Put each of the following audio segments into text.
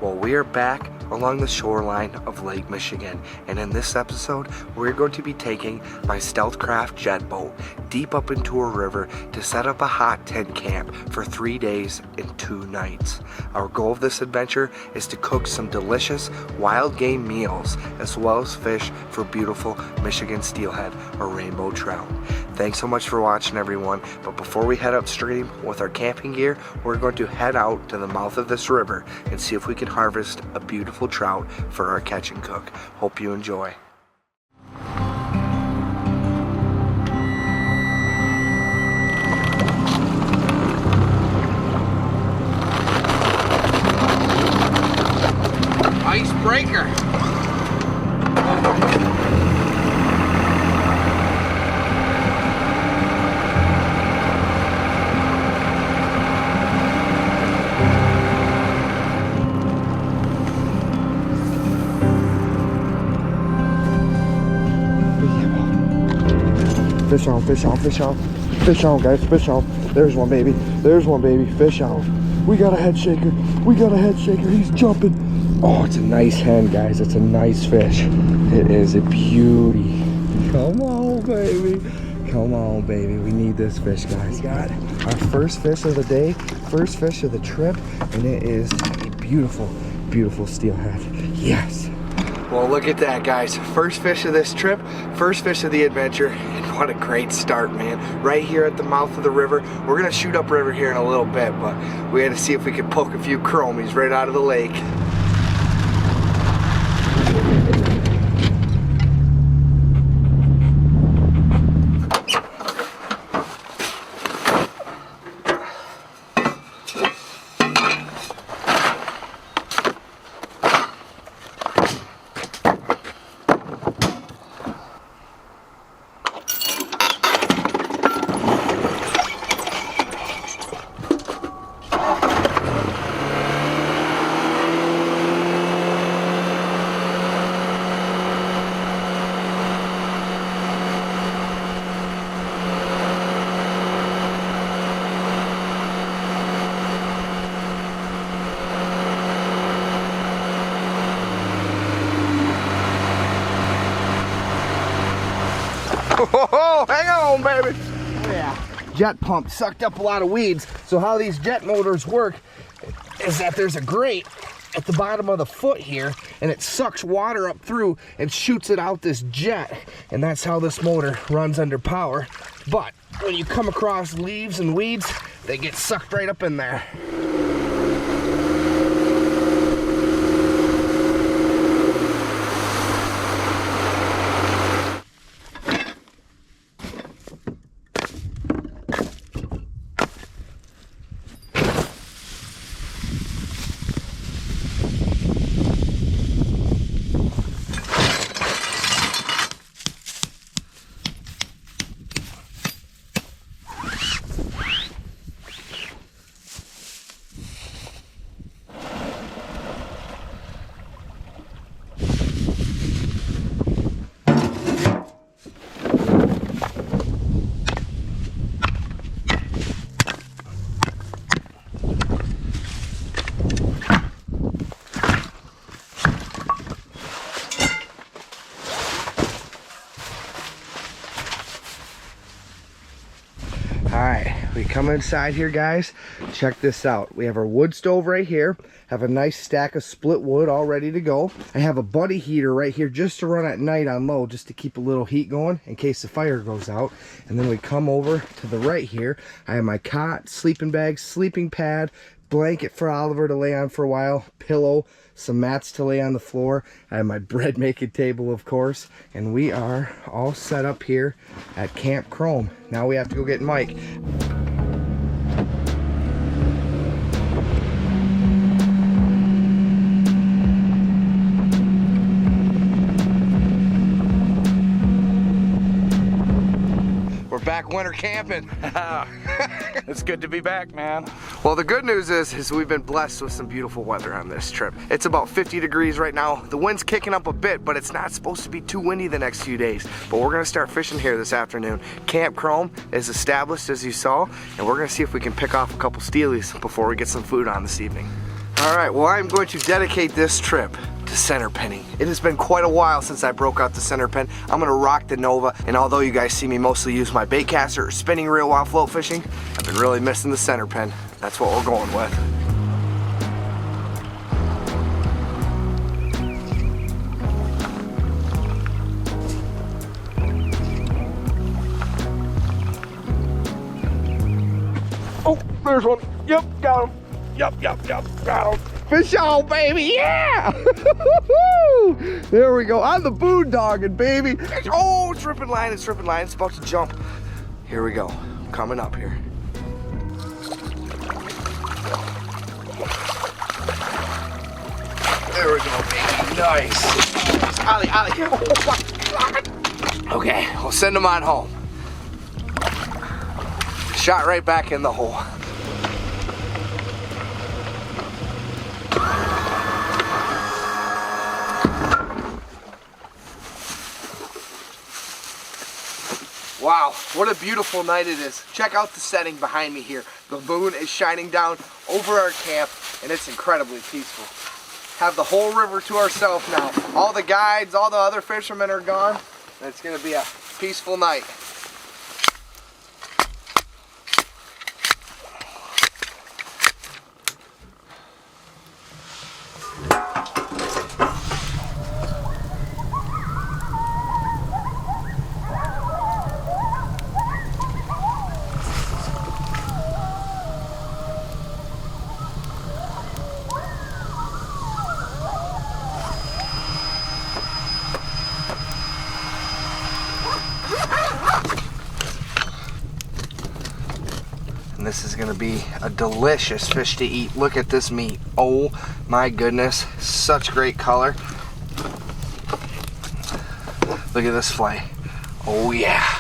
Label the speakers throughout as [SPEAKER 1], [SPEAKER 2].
[SPEAKER 1] Well, we are back along the shoreline of Lake Michigan, and in this episode we're going to be taking my Stealthcraft jet boat deep up into a river to set up a hot tent camp for 3 days and 2 nights. Our goal of this adventure is to cook some delicious wild game meals as well as fish for beautiful Michigan steelhead or rainbow trout. Thanks so much for watching, everyone, but before we head upstream with our camping gear, we're going to head out to the mouth of this river and see if we can harvest a beautiful trout for our catch and cook. Hope you enjoy. Icebreaker. Fish on, fish on, fish on. Fish on, guys, fish on. There's one, baby. There's one, baby. Fish on. We got a head shaker. We got a head shaker. He's jumping. Oh, it's a nice hen, guys. It's a nice fish. It is a beauty. Come on, baby. Come on, baby. We need this fish, guys. We got our first fish of the day, first fish of the trip, and it is a beautiful, beautiful steelhead. Yes. Well, look at that, guys. First fish of this trip, first fish of the adventure, and what a great start, man. Right here at the mouth of the river. We're gonna shoot upriver here in a little bit, but we had to see if we could poke a few chromies right out of the lake. Oh, hang on, baby. Oh, yeah. Jet pump sucked up a lot of weeds. So how these jet motors work is that there's a grate at the bottom of the foot here, and it sucks water up through and shoots it out this jet, and that's how this motor runs under power. But when you come across leaves and weeds, they get sucked right up in there. Alright, we come inside here, guys. Check this out. We have our wood stove right here. Have a nice stack of split wood all ready to go. I have a buddy heater right here just to run at night on low, just to keep a little heat going in case the fire goes out. And then we come over to the right here. I have my cot, sleeping bag, sleeping pad, blanket for Oliver to lay on for a while, pillow, some mats to lay on the floor. I have my bread making table, of course, and we are all set up here at Camp Chrome. Now we have to go get Mike. Back winter camping.
[SPEAKER 2] It's good to be back, man.
[SPEAKER 1] Well, the good news is we've been blessed with some beautiful weather on this trip. It's about 50 degrees right now. The wind's kicking up a bit, but it's not supposed to be too windy the next few days. But we're gonna start fishing here this afternoon. Camp Chrome is established, as you saw, and we're gonna see if we can pick off a couple steelies before we get some food on this evening. All right, well, I'm going to dedicate this trip to center pinning. It has been quite a while since I broke out the center pin. I'm gonna rock the Nova, and although you guys see me mostly use my bait caster or spinning reel while float fishing, I've been really missing the center pin. That's what we're going with. Oh, there's one. Yep, got him. Yep, got him. Fish on, baby, yeah! There we go. I'm the boondogging, baby. Oh, it's ripping line, it's about to jump. Here we go. Coming up here. There we go, baby. Nice. Ollie. Oh my God. Okay, we'll send him on home. Shot right back in the hole. Wow, what a beautiful night it is. Check out the setting behind me here. The moon is shining down over our camp, and it's incredibly peaceful. Have the whole river to ourselves now. All the guides, all the other fishermen are gone, and it's gonna be a peaceful night. And this is gonna be a delicious fish to eat. Look at this meat. Oh my goodness, such great color. Look at this fillet. Oh yeah.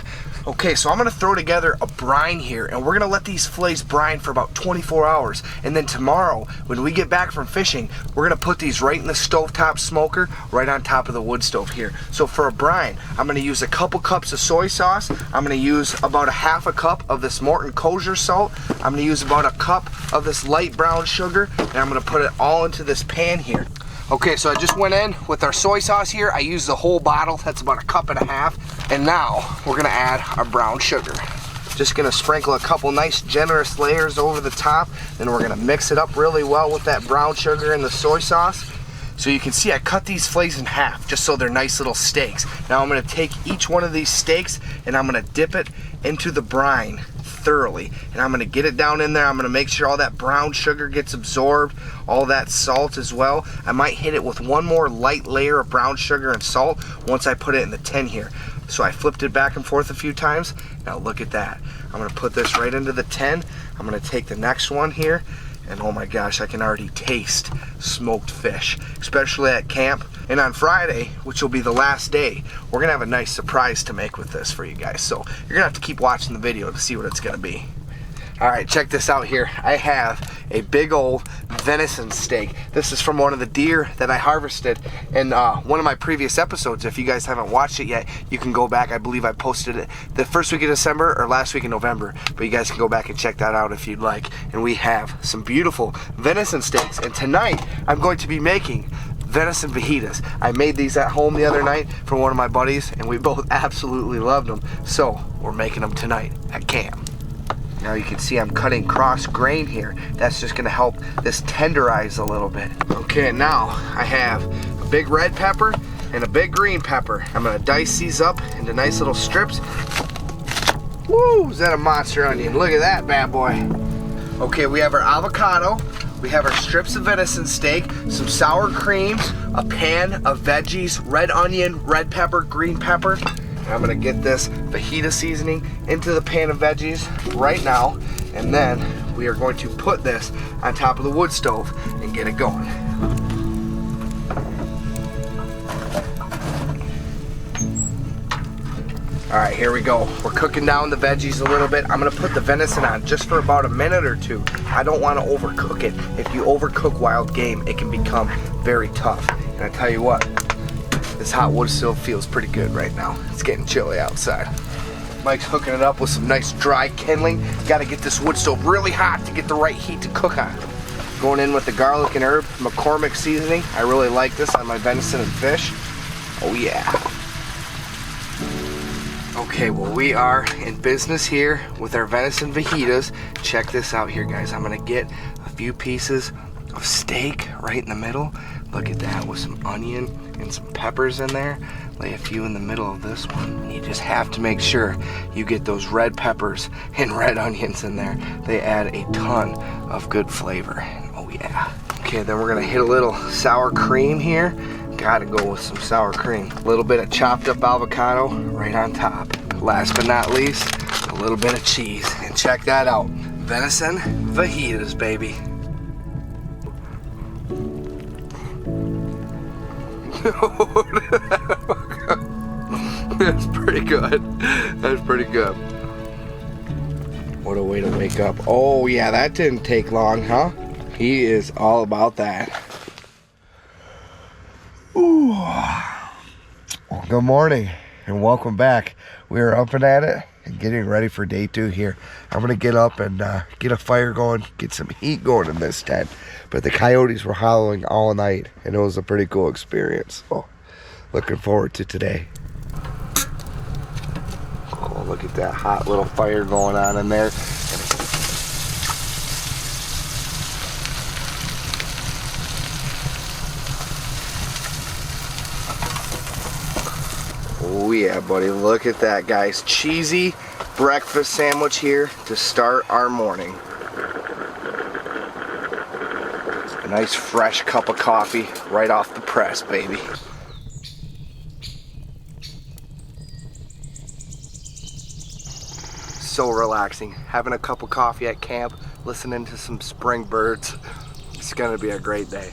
[SPEAKER 1] Okay, so I'm gonna throw together a brine here, and we're gonna let these fillets brine for about 24 hours. And then tomorrow, when we get back from fishing, we're gonna put these right in the stovetop smoker, right on top of the wood stove here. So for a brine, I'm gonna use a couple cups of soy sauce. I'm gonna use about a half a cup of this Morton kosher salt. I'm gonna use about a cup of this light brown sugar, and I'm gonna put it all into this pan here. Okay, so I just went in with our soy sauce here. I used the whole bottle, that's about a cup and a half. And now we're gonna add our brown sugar. Just gonna sprinkle a couple nice generous layers over the top. Then we're gonna mix it up really well with that brown sugar and the soy sauce. So you can see I cut these fillets in half just so they're nice little steaks. Now I'm gonna take each one of these steaks and I'm gonna dip it into the brine thoroughly, and I'm gonna get it down in there. I'm gonna make sure all that brown sugar gets absorbed, all that salt as well. I might hit it with one more light layer of brown sugar and salt once I put it in the tin here. So I flipped it back and forth a few times. Now look at that. I'm gonna put this right into the tin. I'm gonna take the next one here, and oh my gosh, I can already taste smoked fish, especially at camp. And on Friday, which will be the last day, we're gonna have a nice surprise to make with this for you guys. So you're gonna have to keep watching the video to see what it's gonna be. All right, check this out here. I have a big old venison steak. This is from one of the deer that I harvested in one of my previous episodes. If you guys haven't watched it yet, you can go back. I believe I posted it the first week of December or last week in November, but you guys can go back and check that out if you'd like. And we have some beautiful venison steaks. And tonight, I'm going to be making venison fajitas. I made these at home the other night for one of my buddies, and we both absolutely loved them. So we're making them tonight at camp. Now you can see I'm cutting cross grain here. That's just gonna help this tenderize a little bit. Okay, now I have a big red pepper and a big green pepper. I'm gonna dice these up into nice little strips. Woo, is that a monster onion? Look at that bad boy. Okay, we have our avocado, we have our strips of venison steak, some sour creams, a pan of veggies, red onion, red pepper, green pepper. I'm gonna get this fajita seasoning into the pan of veggies right now, and then we are going to put this on top of the wood stove and get it going. All right, here we go. We're cooking down the veggies a little bit. I'm gonna put the venison on just for about a minute or two. I don't wanna overcook it. If you overcook wild game, it can become very tough. And I tell you what, this hot wood stove feels pretty good right now. It's getting chilly outside. Mike's hooking it up with some nice dry kindling. Gotta get this wood stove really hot to get the right heat to cook on. Going in with the garlic and herb McCormick seasoning. I really like this on my venison and fish. Oh yeah. Okay, well we are in business here with our venison fajitas. Check this out here, guys. I'm gonna get a few pieces of steak right in the middle. Look at that, with some onion and some peppers in there. Lay a few in the middle of this one. And you just have to make sure you get those red peppers and red onions in there. They add a ton of good flavor. Oh yeah. Okay, then we're gonna hit a little sour cream here. Gotta go with some sour cream. A little bit of chopped up avocado right on top. Last but not least, a little bit of cheese. And check that out. Venison fajitas, baby. That's pretty good. That's pretty good. What a way to wake up. Oh yeah, that didn't take long, huh? He is all about that. Ooh. Well, good morning and welcome back. We are up and at it and getting ready for day 2 here. I'm gonna get up and get a fire going, get some heat going in this tent. But the coyotes were howling all night and it was a pretty cool experience. So looking forward to today. Oh, look at that hot little fire going on in there. Oh yeah, buddy, look at that, guys. Cheesy breakfast sandwich here to start our morning. A nice fresh cup of coffee right off the press, baby. So relaxing, having a cup of coffee at camp, listening to some spring birds. It's gonna be a great day.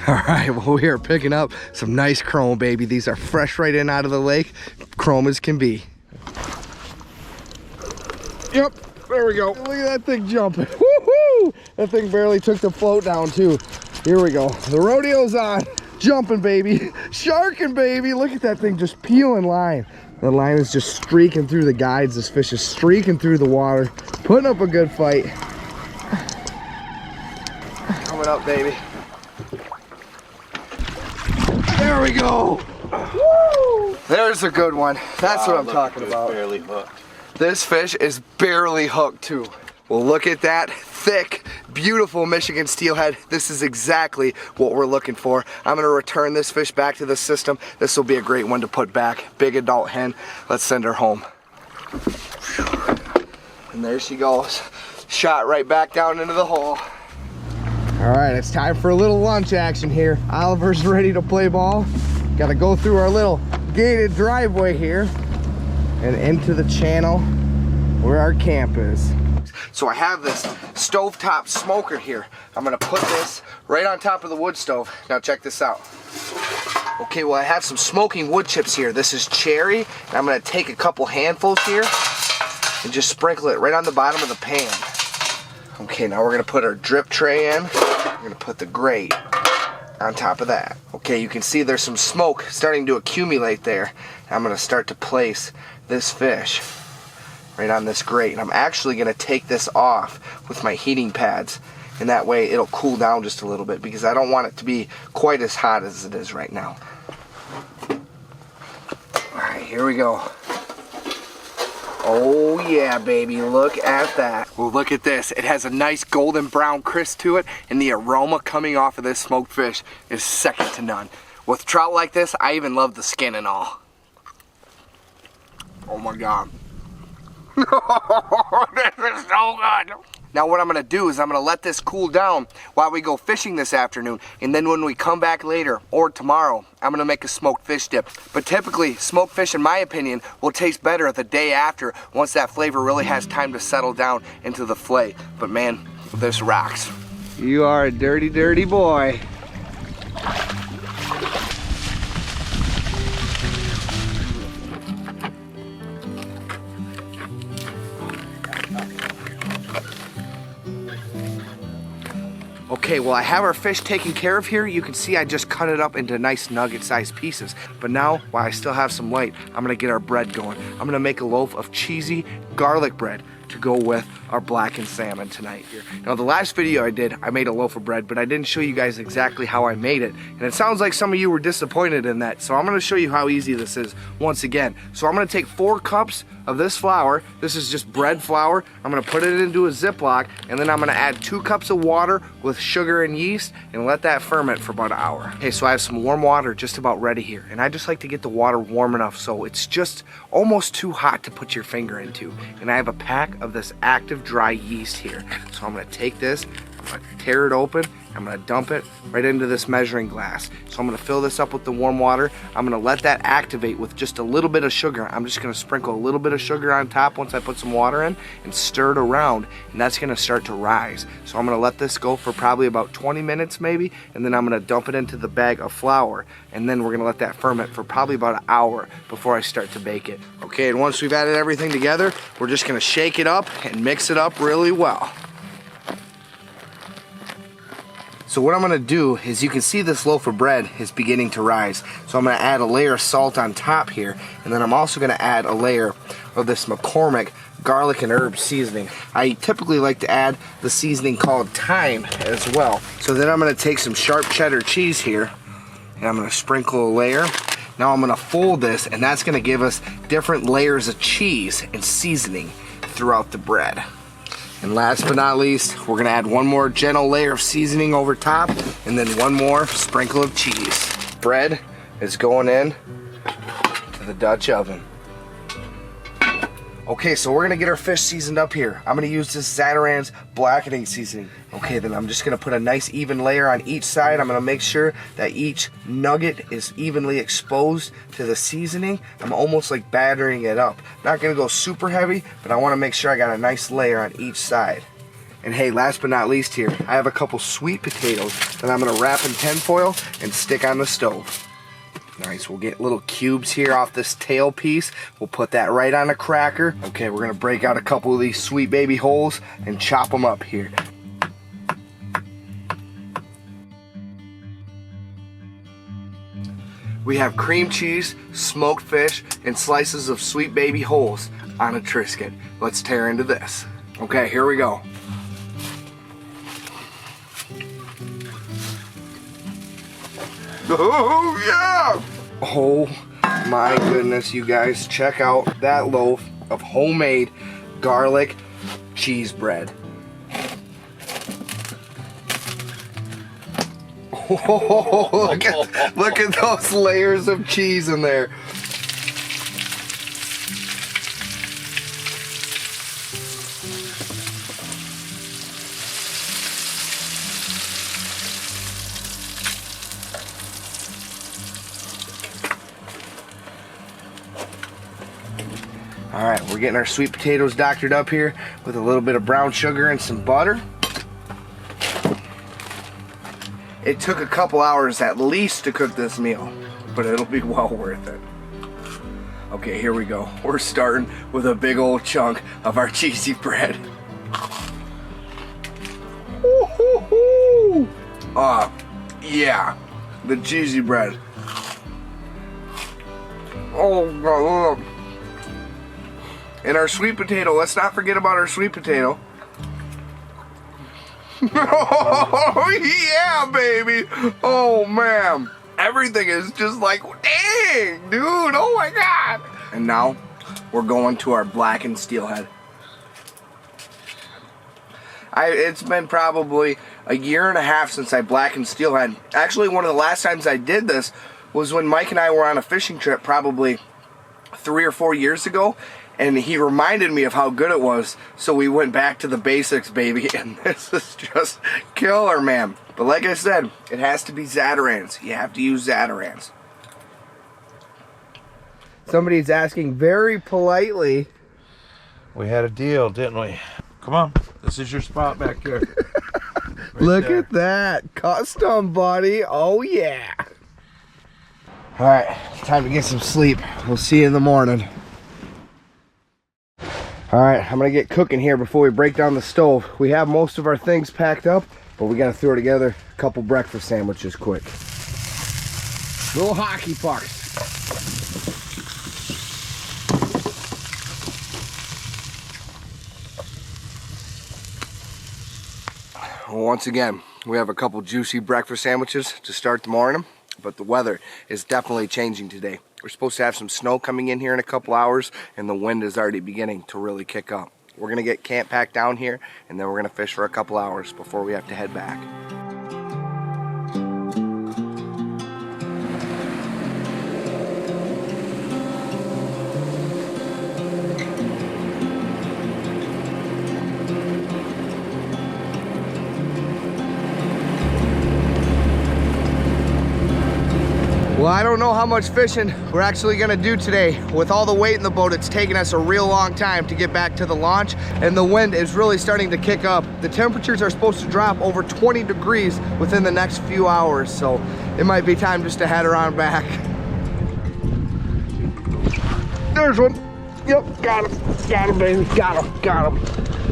[SPEAKER 1] Alright, well we are picking up some nice chrome, baby. These are fresh right in out of the lake. Chrome as can be. Yep, there we go. Look at that thing jumping. Woohoo! That thing barely took the float down too. Here we go. The rodeo's on. Jumping, baby. Sharking, baby. Look at that thing just peeling line. The line is just streaking through the guides. This fish is streaking through the water. Putting up a good fight. Coming up, baby. There we go. Woo! There's a good one. That's what I'm talking about.
[SPEAKER 2] Barely hooked.
[SPEAKER 1] This fish is barely hooked too. Well, look at that thick, beautiful Michigan steelhead. This is exactly what we're looking for. I'm gonna return this fish back to the system. This will be a great one to put back. Big adult hen. Let's send her home. And there she goes. Shot right back down into the hole. All right, it's time for a little lunch action here. Oliver's ready to play ball. Gotta go through our little gated driveway here and into the channel where our camp is. So I have this stovetop smoker here. I'm gonna put this right on top of the wood stove. Now check this out. Okay, well I have some smoking wood chips here. This is cherry, and I'm gonna take a couple handfuls here and just sprinkle it right on the bottom of the pan. Okay, now we're gonna put our drip tray in. We're gonna put the grate on top of that. Okay, you can see there's some smoke starting to accumulate there. I'm gonna start to place this fish right on this grate. And I'm actually going to take this off with my heating pads, and that way it'll cool down just a little bit, because I don't want it to be quite as hot as it is right now. Alright, here we go. Oh yeah, baby, look at that. Well, look at this. It has a nice golden brown crisp to it, and the aroma coming off of this smoked fish is second to none. With trout like this, I even love the skin and all. Oh my God. This is so good. Now what I'm gonna do is I'm gonna let this cool down while we go fishing this afternoon, and then when we come back later or tomorrow, I'm gonna make a smoked fish dip. But typically, smoked fish, in my opinion, will taste better the day after, once that flavor really has time to settle down into the fillet. But man, this rocks. You are a dirty, dirty boy. Okay, well, I have our fish taken care of here. You can see I just cut it up into nice nugget-sized pieces. But now, while I still have some light, I'm gonna get our bread going. I'm gonna make a loaf of cheesy garlic bread to go with our blackened salmon tonight here. Now, the last video I did, I made a loaf of bread, but I didn't show you guys exactly how I made it. And it sounds like some of you were disappointed in that, so I'm gonna show you how easy this is once again. So I'm gonna take 4 cups of this flour. This is just bread flour. I'm gonna put it into a Ziploc, and then I'm gonna add 2 cups of water with sugar and yeast and let that ferment for about an hour. Okay, so I have some warm water just about ready here, and I just like to get the water warm enough so it's just almost too hot to put your finger into. And I have a pack of this active dry yeast here. So I'm gonna take this, I'm gonna tear it open, I'm gonna dump it right into this measuring glass. So I'm gonna fill this up with the warm water. I'm gonna let that activate with just a little bit of sugar. I'm just gonna sprinkle a little bit of sugar on top once I put some water in and stir it around, and that's gonna start to rise. So I'm gonna let this go for probably about 20 minutes maybe, and then I'm gonna dump it into the bag of flour, and then we're gonna let that ferment for probably about an hour before I start to bake it. Okay, and once we've added everything together, we're just gonna shake it up and mix it up really well. So what I'm gonna do is, you can see this loaf of bread is beginning to rise. So I'm gonna add a layer of salt on top here, and then I'm also gonna add a layer of this McCormick garlic and herb seasoning. I typically like to add the seasoning called thyme as well. So then I'm gonna take some sharp cheddar cheese here, and I'm gonna sprinkle a layer. Now I'm gonna fold this, and that's gonna give us different layers of cheese and seasoning throughout the bread. And last but not least, we're gonna add one more gentle layer of seasoning over top, and then one more sprinkle of cheese. Bread is going in to the Dutch oven. Okay, so we're gonna get our fish seasoned up here. I'm gonna use this Zatarain's blackening seasoning. Okay, then I'm just gonna put a nice even layer on each side. I'm gonna make sure that each nugget is evenly exposed to the seasoning. I'm almost like battering it up. Not gonna go super heavy, but I wanna make sure I got a nice layer on each side. And hey, last but not least here, I have a couple sweet potatoes that I'm gonna wrap in tinfoil and stick on the stove. Nice, we'll get little cubes here off this tail piece. We'll put that right on a cracker. Okay, we're gonna break out a couple of these sweet baby holes and chop them up here. We have cream cheese, smoked fish, and slices of sweet baby holes on a Triscuit. Let's tear into this. Okay, here we go. Oh yeah! Oh my goodness, you guys, check out that loaf of homemade garlic cheese bread. Oh, look at those layers of cheese in there. Alright, we're getting our sweet potatoes doctored up here with a little bit of brown sugar and some butter. It took a couple hours at least to cook this meal, but it'll be well worth it. Okay, here we go. We're starting with a big old chunk of our cheesy bread. Woo-hoo-hoo! Yeah, the cheesy bread. Oh God, look. And our sweet potato. Let's not forget about our sweet potato. Oh, yeah, baby. Oh, man. Everything is just like, dang, dude. Oh, my God. And now we're going to our blackened steelhead. It's been probably a year and a half since I blackened steelhead. Actually, one of the last times I did this was when Mike and I were on a fishing trip probably 3 or 4 years ago, and he reminded me of how good it was, so we went back to the basics, baby, and this is just killer, man. But like I said, it has to be Zatarans. You have to use Zatarans. Somebody's asking very politely.
[SPEAKER 3] We had a deal, didn't we? Come on, this is your spot back there.
[SPEAKER 1] Look at that. Custom, buddy. Oh, yeah. All right, time to get some sleep. We'll see you in the morning. All right, I'm gonna get cooking here before we break down the stove. We have most of our things packed up, but we gotta throw together a couple breakfast sandwiches quick. Little hockey pucks. Once again, we have a couple juicy breakfast sandwiches to start the morning, but the weather is definitely changing today. We're supposed to have some snow coming in here in a couple hours, and the wind is already beginning to really kick up. We're gonna get camp packed down here, and then we're gonna fish for a couple hours before we have to head back. Well, I don't know how much fishing we're actually gonna do today. With all the weight in the boat, it's taken us a real long time to get back to the launch, and the wind is really starting to kick up. The temperatures are supposed to drop over 20 degrees within the next few hours, so it might be time just to head around back. There's one. Yep, got him. Got him, baby. Got him. Got him.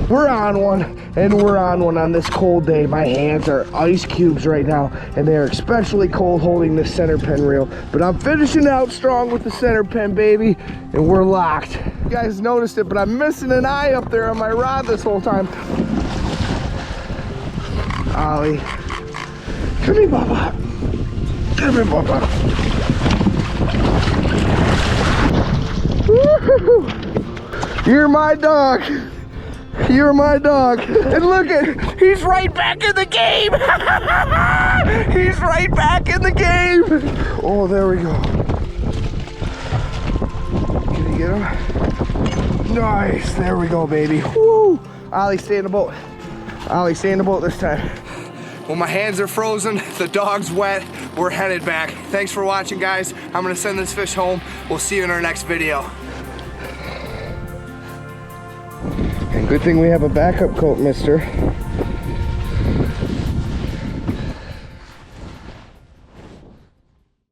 [SPEAKER 1] We're on one, and we're on one on this cold day. My hands are ice cubes right now, and they're especially cold holding this center pin reel. But I'm finishing out strong with the center pin, baby, and we're locked. You guys noticed it, but I'm missing an eye up there on my rod this whole time. Ollie. Come here, Bubba. Come here, Bubba. Woo-hoo-hoo. You're my dog. You're my dog. And look at, he's right back in the game. He's right back in the game. Oh, there we go. Can you get him? Nice. There we go, baby. Woo. Ollie, stay in the boat. Ollie, stay in the boat this time. Well, my hands are frozen. The dog's wet. We're headed back. Thanks for watching, guys. I'm going to send this fish home. We'll see you in our next video. And good thing we have a backup coat, mister.